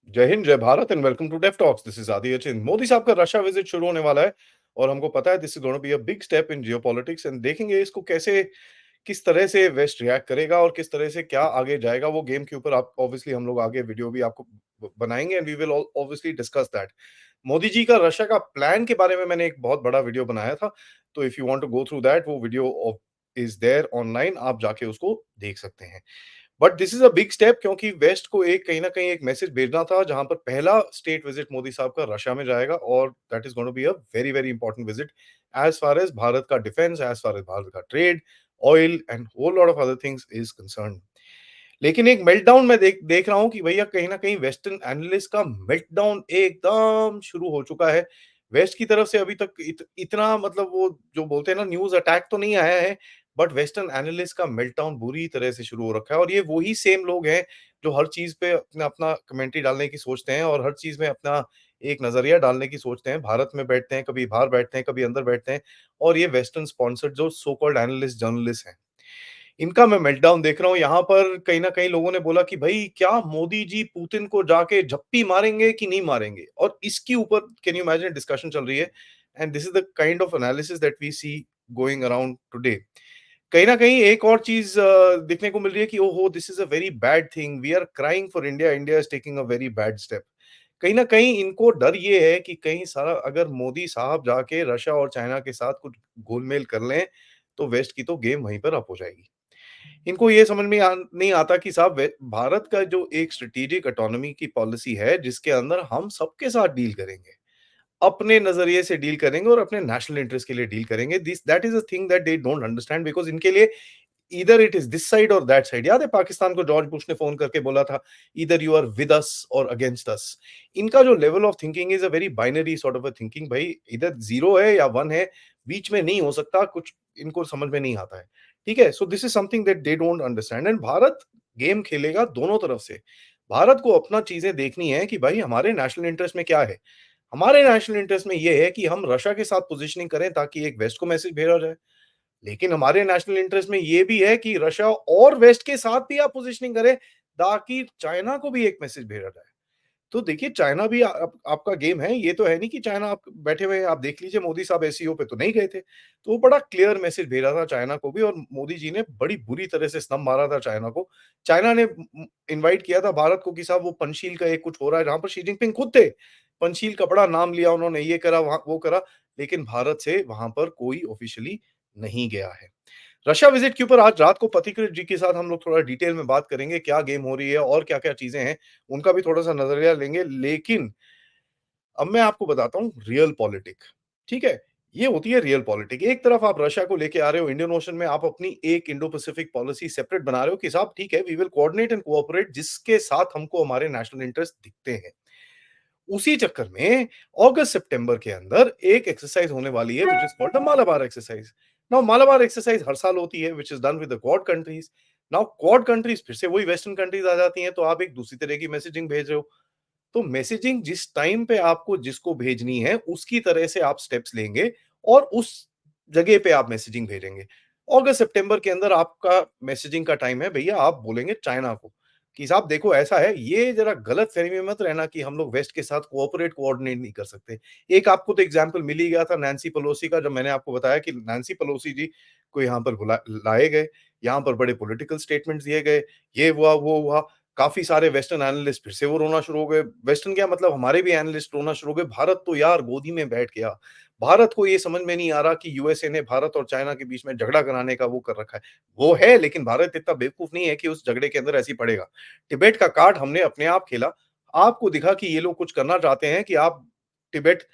जय हिंद, जय Bharat and welcome to deaf talks. This is Adi Achin. Modi साहब का रशिया विजिट शुरू होने वाला है और हमको पता है this is gonna be a big step in geopolitics and देखेंगे इसको कैसे किस तरह से वेस्ट रिएक्ट करेगा और किस तरह से क्या आगे जाएगा वो गेम के ऊपर। आप ऑब्वियसली हम लोग आगे वीडियो भी आपको बनाएंगे and we will obviously discuss that. Modi ji का रशिया का प्लान के बारे में मैंने एक बहुत बड़ा वीडियो बनाया था, तो if you want to go through that वो वीडियो इज देयर ऑनलाइन, आप जाके उसको देख सकते हैं। But this is a big step क्योंकि वेस्ट को एक कहीं ना कहीं एक मैसेज भेजना था जहां पर पहला स्टेट विजिट मोदी साहब का रशिया में जाएगा और that is going to be a very very important visit as far as Bharat का defence, as far as Bharat का trade, oil and whole lot of other things is concern. लेकिन एक मेल्टडाउन मैं देख देख रहा हूं कि भैया कहीं ना कहीं वेस्टर्न एनालिस्ट का मेल्टडाउन एकदम शुरू हो चुका है। वेस्ट की तरफ से अभी तक इतना मतलब वो जो बोलते हैं ना न्यूज अटैक तो नहीं आया है, बट वेस्टर्न एनालिस्ट का मेल्टडाउन बुरी तरह से शुरू हो रखा है और ये वही सेम लोग हैं जो हर चीज पे अपना अपना कमेंट्री डालने की सोचते हैं और हर चीज में अपना एक नजरिया डालने की सोचते हैं। भारत में बैठते हैं, कभी बाहर बैठते हैं, कभी अंदर बैठते हैं और ये वेस्टर्न स्पॉन्सर्ड जो सो कॉल्ड एनालिस्ट जर्नलिस्ट हैं, इनका मैं मेल्टडाउन देख रहा हूँ। यहाँ पर कहीं न कहीं लोगों ने बोला कि भई क्या मोदी जी पुतिन को जाके झप्पी मारेंगे कि नहीं मारेंगे? और इसके ऊपर कैन यू इमेजिन डिस्कशन चल रही है and this is the kind of analysis that we see going around today. कहीं न कहीं एक और चीज़ देखने को मिल रही है कि ओहो! This is a very bad thing, we are crying for India, India is taking a very bad step. कहीं न कहीं इनको डर ये है कि कहीं सारा अगर मोदी साहब जाके रशिया और चाइना के साथ कुछ घुल-मिल कर लें, तो वेस्ट की तो गेम वहीं पर अप हो जाएगी। इनको ये समझ में नहीं आता कि साहब भारत का जो एक स्ट्रेटेजिक ऑटोनॉमी की पॉलिसी है जिसके अंदर हम सबके साथ डील करेंगे, अपने नजरिए से डील करेंगे और अपने नेशनल इंटरेस्ट के लिए डील करेंगे। This that is a thing that they don't understand because इनके लिए either it is this side और दैट साइड। याद है पाकिस्तान को जॉर्ज बुश ने फोन करके बोला था, either you are with us or against us. इनका जो level of thinking is a very binary sort of a thinking. भाई इधर जीरो है या वन है, बीच में नहीं हो सकता कुछ। इनको समझ में नहीं आता है। ठीक है, so this is something that they don't understand and Bharat game खेलेगा दोनों तरफ से। भारत को अपना चीजें देखनी है कि भाई हमारे नेशनल इंटरेस्ट में क्या है। हमारे नेशनल इंटरेस्ट में ये है कि हम रशिया के साथ पोजीशनिंग करें ताकि एक वेस्ट को मैसेज भेजा जाए। लेकिन हमारे नेशनल इंटरेस्ट में ये भी है कि रशिया और वेस्ट के साथ भी आप पोजीशनिंग करें ताकि चाइना को भी एक मैसेज भेजा जाए। तो देखिए चाइना भी आपका गेम है। ये तो है नहीं कि चाइना आप बैठे हुए हैं। आप देख लीजिए मोदी साहब एससीओ पे तो नहीं गए थे। तो वो बड़ा क्लियर मैसेज भेजा था चाइना को भी और मोदी जी ने बड़ी बुरी तरह से स्तंभ मारा था चाइना को। चाइना ने इनवाइट किया था भारत को कि साहब वो पंचशील का एक कुछ हो रहा है जहां पर शी जिनपिंग खुद थे। पंचशील का बड़ा नाम लिया उन्होंने, ये करा वो करा, लेकिन भारत से वहां पर कोई ऑफिशियली नहीं गया है। रशिया विजिट के ऊपर आज रात को पथिकृत जी के साथ हम लोग थोड़ा डिटेल में बात करेंगे, क्या गेम हो रही है और क्या-क्या चीजें हैं, उनका भी थोड़ा-सा नज़रिया लेंगे। लेकिन अब मैं आपको बताता हूँ रियल पॉलिटिक, ठीक है? ये होती है रियल पॉलिटिक। एक तरफ आप रशिया को लेके आ रहे हो, इंडियन ओशन में आप अपनी एक इंडो पैसिफिक पॉलिसी सेपरेट बना रहे हो कि साहब ठीक है, we will coordinate and cooperate जिसके साथ हमको हमारे नेशनल इंटरेस्ट दिखते हैं। उसी चक्कर में अगस्त सितंबर के अंदर एक एक्सरसाइज होने वाली है which is called the Malabar exercise. Now Malabar exercise हर साल होती है which is done with the quad countries. Now quad countries फिर से वही वेस्टर्न कंट्रीज आ जाती हैं, तो आप एक दूसरी तरह की मैसेजिंग भेज रहे हो। तो मैसेजिंग जिस टाइम पे आपको जिसको भेजनी है उसकी तरह से आप स्टेप्स लेंगे और उस जगह पे आप मैसेजिंग भेजेंगे। अगस्त सितंबर के अंदर आपका मैसेजिंग का टाइम है भैया। आप बोलेंगे चाइना को कि साहब देखो ऐसा है, ये जरा गलत फहमी में मत रहना कि हम लोग वेस्ट के साथ कोऑपरेट कोऑर्डिनेट नहीं कर सकते। एक आपको तो एग्जांपल मिल ही गया था नैन्सी पेलोसी का, जब मैंने आपको बताया कि नैन्सी पेलोसी जी को यहाँ पर लाए गए, यहाँ पर बड़े पॉलिटिकल स्टेटमेंट्स दिए गए, ये हुआ वो हुआ। काफ़ी सारे वेस्टर्न एनालिस्ट फिर से वो रोना शुरू हो गए। वेस्टर्न क्या मतलब हमारे भी एनालिस्ट रोना शुरू हो गए। भारत तो यार गोदी में बैठ गया। भारत को ये समझ में नहीं आ रहा कि यूएसए ने भारत और चाइना के बीच में झगड़ा कराने का वो कर रखा है। वो है लेकिन भारत इतना बेवकूफ नहीं है कि उस झगड़े के अंदर ऐसे ही पड़ेगा। तिब्बत का कार्ड हमने अपने आप खेला। आपको दिखा कि ये लोग कुछ करना चाहते हैं कि आप तिब्बत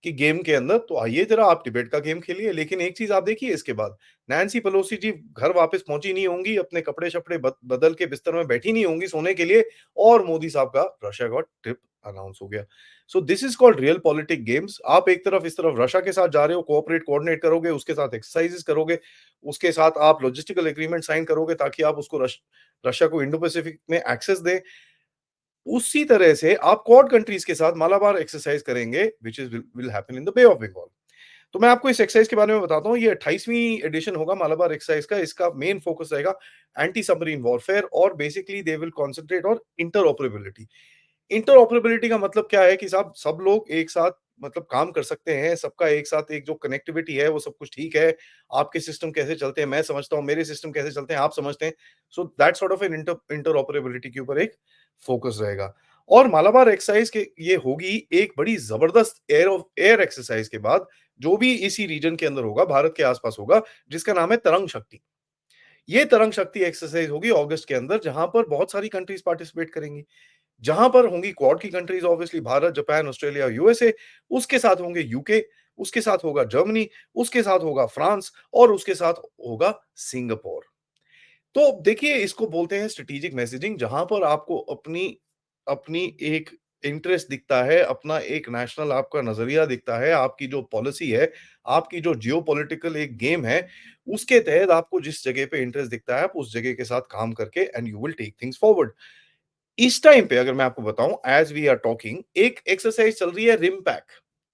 कि गेम के अंदर, तो आइए जरा आप डिबेट का गेम खेलिए। लेकिन एक चीज आप देखिए इसके बाद नैन्सी पेलोसी जी घर वापस पहुंची नहीं होंगी, अपने कपड़े-शपड़े बदल के बिस्तर में बैठी नहीं होंगी सोने के लिए और मोदी साहब का रशिया का ट्रिप अनाउंस हो गया। So this is called real politic games. आप एक तरफ इस तरफ रशिया के साथ जा रहे हो, कोऑपरेट कोऑर्डिनेट करोगे, उसके साथ एक्सरसाइजेस करोगे, उसके साथ आप लॉजिस्टिकल एग्रीमेंट साइन करोगे ताकि आप उसको रशिया को इंडो पैसिफिक में एक्सेस दें। उसी तरह से आप क्वाड कंट्रीज के साथ मालाबार एक्सरसाइज करेंगे which is will happen in the Bay of Bengal. तो मैं आपको इस एक्सरसाइज के बारे में बताता हूँ। ये 28वीं एडिशन होगा मालाबार एक्सरसाइज का। इसका मेन फोकस रहेगा एंटी सबमरीन वॉरफेयर और basically they will concentrate on interoperability. Interoperability का मतलब क्या है कि साहब सब लोग एक साथ मतलब काम कर सकते हैं, सबका एक साथ एक जो कनेक्टिविटी है वो सब कुछ ठीक है। आपके सिस्टम कैसे चलते हैं मैं समझता हूँ, मेरे सिस्टम कैसे चलते हैं आप समझते हैं। So that sort of an interoperability के ऊपर एक फोकस रहेगा। और मालाबार एक्सरसाइज के ये होगी एक बड़ी जबरदस्त एयर एक्सरसाइज के बाद, जो भी इसी रीजन के अंदर होगा, भारत के आस-पास होगा, जिसका नाम है तरंग शक्ति। ये तरंग शक्ति एक्सरसाइज होगी अगस्त के अंदर, जहां पर बहुत सारी कंट्रीज पार्टिसिपेट करेंगी। जहां पर होंगी क्वाड की countries, obviously Bharat, Japan, Australia, USA, उसके साथ होंगे यूके, उसके साथ होगा जर्मनी, उसके साथ होगा फ्रांस और उसके साथ होगा सिंगापुर। तो देखिए इसको बोलते हैं स्ट्रेटेजिक मैसेजिंग, जहां पर आपको अपनी अपनी एक इंटरेस्ट दिखता है, अपना एक नेशनल आपका नजरिया दिखता है, आपकी जो पॉलिसी है, आपकी जो जियोपॉलिटिकल एक गेम है, उसके तहत आपको जिस जगह पे इंटरेस्ट दिखता है, आप उस जगह के साथ काम करके and you will take things forward. इस टाइम पे अगर मैं आपको बताऊं, एज वी आर टॉकिंग, एक एक्सरसाइज चल रही है रिम पैक।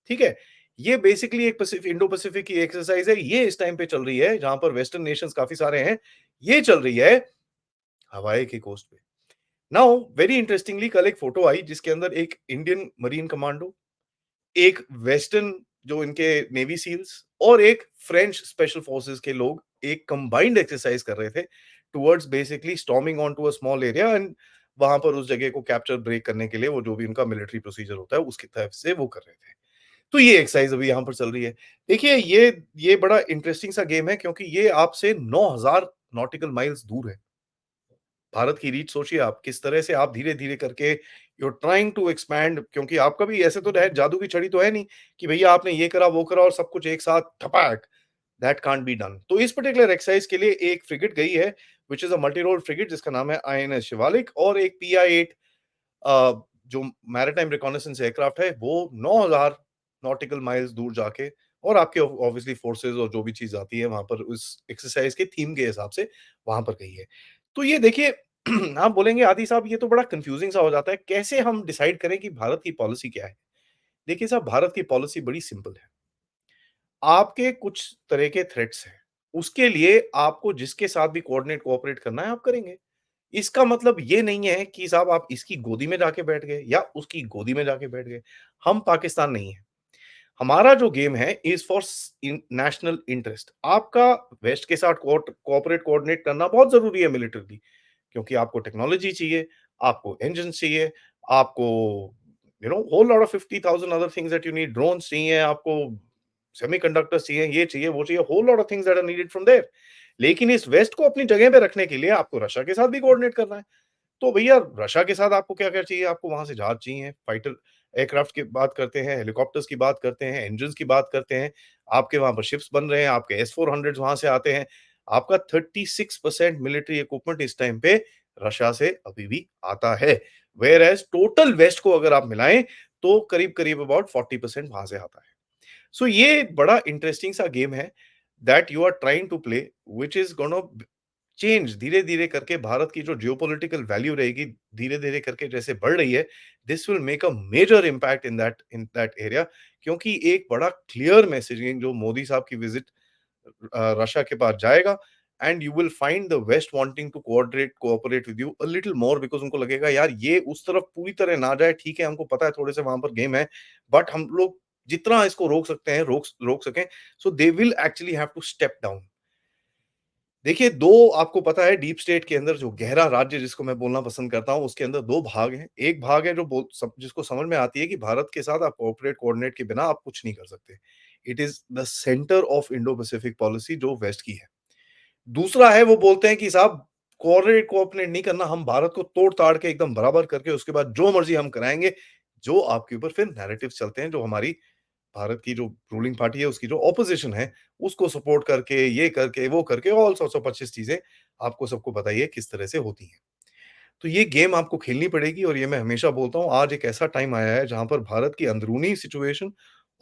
ठीक है, ये बेसिकली एक इंडो पैसिफिक की एक्सरसाइज है, ये इस टाइम पे चल रही है जहां पर वेस्टर्न नेशंस काफी सारे हैं। ये चल रही है हवाई की कोस्ट पे। नाउ वेरी इंटरेस्टिंगली कल एक फोटो आई जिसके अंदर एक इंडियन मरीन कमांडो, एक वेस्टर्न जो इनके नेवी सील्स और एक फ्रेंच स्पेशल फोर्सेस के लोग एक कंबाइंड एक्सरसाइज कर रहे थे towards basically storming on to a small area and वहां पर उस जगह को कैप्चर ब्रेक करने के लिए वो जो भी उनका मिलिट्री प्रोसीजर होता है उसकी तरफ से वो कर रहे थे। तो ये एक्सरसाइज अभी यहाँ पर चल रही है। देखिए ये बड़ा इंटरेस्टिंग सा गेम है क्योंकि ये आपसे 9000 नॉटिकल माइल्स दूर है। भारत की रीच सोचिए आप, किस तरह से आप धीरे-धीरे करके you are trying to expand, क्योंकि आपका भी ऐसे तो है, जादू की छड़ी तो है नहीं कि भैया आपने ये करा, वो करा और सब कुछ एक साथ ठपाक, दैट कांट बी डन। तो इस पर्टिकुलर एक्सरसाइज के लिए एक फ्रिगेट गई है, which is a multi role frigate जिसका नाम है आईएनएस शिवालिक, और एक पीआई-8 जो मैरीटाइम रिकॉनाइसेंस एयरक्राफ्ट है, वो 9000 नॉटिकल माइल्स दूर जाके और आपके ऑब्वियसली फोर्सेस और जो भी चीज़ आती है वहाँ पर उस एक्सरसाइज के थीम के हिसाब से वहाँ पर गई है। तो ये देखिए आप बोलेंगे आदि साहब ये तो बड़ा कन्फ्यूजिंग सा हो जाता है, कैसे हम डिसाइड करें कि भारत की पॉलिसी क्या है? देखिए साहब, भारत की पॉलिसी बड़ी सिंपल है। आपके कुछ तरह के थ्रेट्स हैं, उसके लिए आपको जिसके साथ भी कोऑर्डिनेट कोऑपरेट करना है आप करेंगे। इसका मतलब ये नहीं है कि साहब आप इसकी गोदी में जाके बैठ गए या उसकी गोदी में जाके बैठ गए। हम पाकिस्तान नहीं है। हमारा जो गेम है इज़ फॉर नेशनल इंटरेस्ट। आपका वेस्ट के साथ कोऑपरेट कोऑर्डिनेट करना बहुत ज़रूरी है मिलिटरीली, क्योंकि आपको टेक्नोलॉजी चाहिए, आपको इंजन्स चाहिए, आपको whole lot of 50,000 other things that you need, drones चाहिए, आपको सेमीकंडक्टर्स चाहिए, ये चाहिए, वो चाहिए, whole lot of things that are needed from there. लेकिन इस वेस्ट को अपनी जगह पे रखने के लिए आपको रशिया के साथ भी कोऑर्डिनेट करना है। तो भैया रशिया के साथ आपको क्या-क्या चाहिए? आपको वहाँ से जहाज चाहिए, फाइटर एयरक्राफ्ट की बात करते हैं, हेलीकॉप्टर्स की बात करते हैं, इंजन्स की बात करते हैं। आपके वहाँ पर शिप्स बन रहे हैं, आपके एस-400s वहाँ से आते हैं। आपका 36% मिलिट्री इक्विपमेंट इस टाइम पे रशिया से अभी भी आता है। व्हेयर एज़ टोटल वेस्ट को अगर आप मिलाएँ, तो करीब-करीब अबाउट 40% वहाँ से आता है। सो ये बड़ा इंटरेस्टिंग सा गेम है that you are trying to play, which is gonna change धीरे-धीरे करके भारत की जो जियोपॉलिटिकल वैल्यू रहेगी, धीरे-धीरे करके जैसे बढ़ रही है, this will make a major impact in that area, क्योंकि एक बड़ा क्लियर मैसेजिंग जो मोदी साहब की विजिट रशिया के पास जाएगा and you will find the west wanting to cooperate with you a little more, because उनको लगेगा यार ये उस तरफ पूरी तरह ना जाए, ठीक है, हमको पता है थोड़े से वहाँ पर गेम है, बट हम लोग जितना इसको रोक सकते हैं, रोक सकें, so they will actually have to step down. देखिए, 2 आपको पता है डीप स्टेट के अंदर जो गहरा राज्य जिसको मैं बोलना पसंद करता हूँ, उसके अंदर 2 भाग हैं। एक भाग है जो बोल सब जिसको समझ में आती है कि भारत के साथ आप कोऑर्डिनेट के बिना आप कुछ नहीं कर सकते। It is the centre of Indo Pacific policy जो वेस्ट की है। दूसरा है वो बोलते हैं कि साहब कोऑर्डिनेट नहीं करना, हम भारत को तोड़-ताड़ के एकदम बराबर करके उसके बाद जो मर्ज़ी हम कराएँगे, जो आपके ऊपर फिर नैरेटिव्स चलते हैं, जो हमारी भारत की जो रूलिंग पार्टी है, उसकी जो ऑपोज़िशन है, उसको सपोर्ट करके, ये करके, वो करके ऑल सॉर्ट्स ऑफ 25 चीज़ें आपको सबको पता ही है किस तरह से होती हैं। तो ये गेम आपको खेलनी पड़ेगी और ये मैं हमेशा बोलता हूँ, आज एक ऐसा टाइम आया है जहाँ पर भारत की अंदरूनी सिचुएशन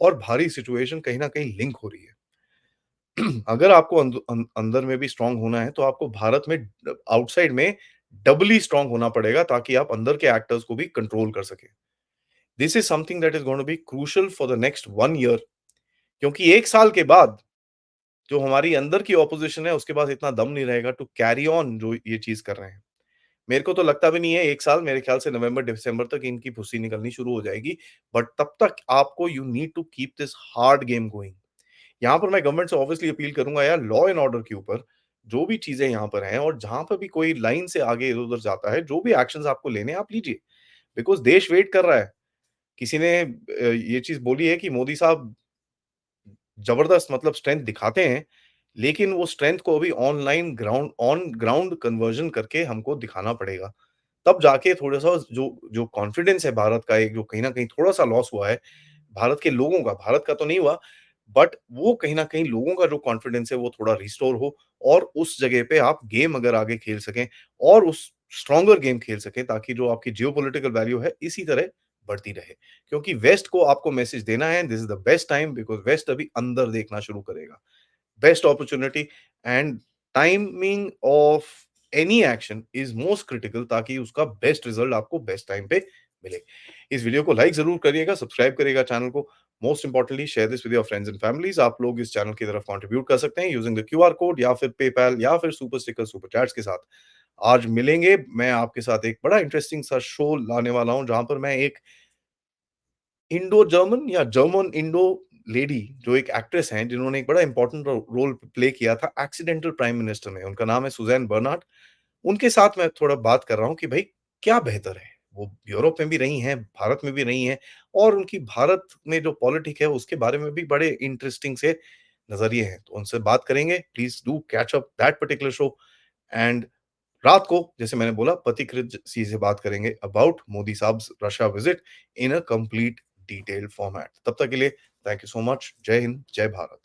और बाहरी सिचुएशन कहीं न कहीं लिंक हो रही है। अगर आपको अंदर में भी स्ट्रॉन्ग होना है, तो आपको भारत में आउटसाइड में डबली स्ट्रॉन्ग होना पड़ेगा ताकि आप अंदर के एक्टर्स को भी कंट्रोल कर सकें। This is something that is going to be crucial for the next 1 year, क्योंकि 1 साल के बाद जो हमारी अंदर की ऑपोज़िशन है, उसके पास इतना दम नहीं रहेगा टू कैरी ऑन जो ये चीज़ कर रहे हैं। मेरे को तो लगता भी नहीं है 1 साल, मेरे ख्याल से नवंबर-दिसंबर तक इनकी फुर्सी निकलनी शुरू हो जाएगी। बट तब तक आपको you need to keep this hard game going. यहाँ पर मैं गवर्नमेंट से ऑब्वियसली अपील करूँगा यार, लॉ एंड ऑर्डर के ऊपर जो भी चीज़ें यहाँ पर हैं और जहाँ पर भी कोई लाइन से आगे इधर-उधर जाता है, जो भी एक्शन्स आपको लेने हैं आप लीजिए। बिकॉज़ देश वेट कर रहा है। किसी ने ये चीज़ बोली है कि मोदी साहब जबरदस्त मतलब स्ट्रेंथ दिखाते हैं, लेकिन वो स्ट्रेंथ को अभी ऑन ग्राउंड कन्वर्जन करके हमको दिखाना पड़ेगा। तब जाके थोड़ा-सा जो जो कॉन्फिडेंस है भारत का, एक जो कहीं न कहीं थोड़ा-सा लॉस हुआ है, भारत के लोगों का, भारत का तो नहीं हुआ, बट वो कहीं न कहीं लोगों का जो कॉन्फिडेंस है वो थोड़ा रिस्टोर हो और उस जगह पे आप गेम अगर आगे खेल सकें और उस स्ट्रॉन्गर गेम खेल सकें ताकि जो आपकी जियोपॉलिटिकल वैल्यू है इसी तरह बढ़ती रहे। क्योंकि वेस्ट को आपको मैसेज देना है, this is the best time because west अभी अंदर देखना शुरू करेगा। Best opportunity and timing of any action is most critical ताकि उसका बेस्ट रिजल्ट आपको बेस्ट टाइम पे मिले। इस वीडियो को लाइक जरूर करिएगा, सब्सक्राइब करिएगा चैनल को। Most importantly share this with your friends and families. आप लोग इस चैनल की तरफ कंट्रीब्यूट कर सकते हैं यूजिंग द क्यूआर कोड या फिर पेपैल या फिर सुपर स्टिकर सुपर चैट्स के साथ। आज मिलेंगे, मैं आपके साथ एक बड़ा इंटरेस्टिंग सा शो लाने वाला हूं जहां पर मैं एक इंडो जर्मन या जर्मन इंडो लेडी जो एक एक्ट्रेस हैं जिन्होंने एक बड़ा इंपॉर्टेंट रोल प्ले किया था एक्सीडेंटल प्राइम मिनिस्टर में, उनका नाम है सुज़ैन बर्नार्ड। उनके साथ मैं थोड़ा बात कर रहा हूँ कि भाई क्या बेहतर है? वो यूरोप में भी रही हैं, भारत में भी रही हैं और उनकी भारत में जो पॉलिटिक है उसके बारे में भी बड़े इंटरेस्टिंग से नज़रिए हैं। तो उनसे बात करेंगे। Please do catch up that particular show and रात को जैसे मैंने बोला पथिकृत सी से बात करेंगे अबाउट मोदी साहब्स Russia visit in a complete detailed format. तब तक के लिए थैंक यू सो मच। जय हिंद, जय भारत।